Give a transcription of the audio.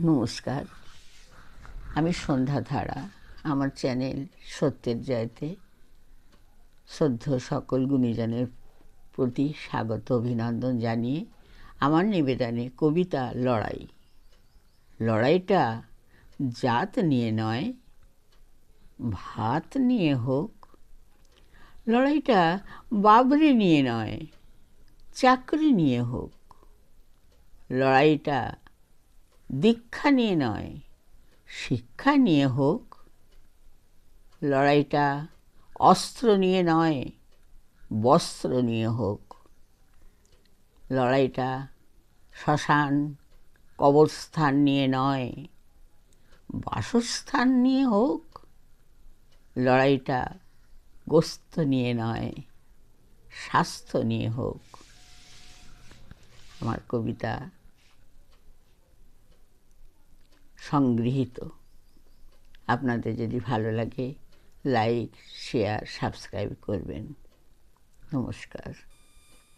নমস্কার, আমি সন্ধ্যা ধারা। আমার চ্যানেল সত্যের জয়তে শ্রদ্ধেয় সকল গুণীজনের প্রতি স্বাগত অভিনন্দন জানিয়ে আমার নিবেদনে কবিতা লড়াই। লড়াইটা জাত নিয়ে নয়, ভাত নিয়ে হোক। লড়াইটা বাবরি নিয়ে নয়, চাকরি নিয়ে হোক। লড়াইটা দীক্ষা নিয়ে নয়, শিক্ষা নিয়ে হোক। লড়াইটা অস্ত্র নিয়ে নয়, বস্ত্র নিয়ে হোক। লড়াইটা শ্মশান কবরস্থান নিয়ে নয়, বাসস্থান নিয়ে হোক। লড়াইটা গোস্ত নিয়ে নয়, স্বাস্থ্য নিয়ে হোক। আমার কবিতা সংগৃহীত। আপনাদের যদি ভালো লাগে লাইক, শেয়ার, সাবস্ক্রাইব করবেন। নমস্কার।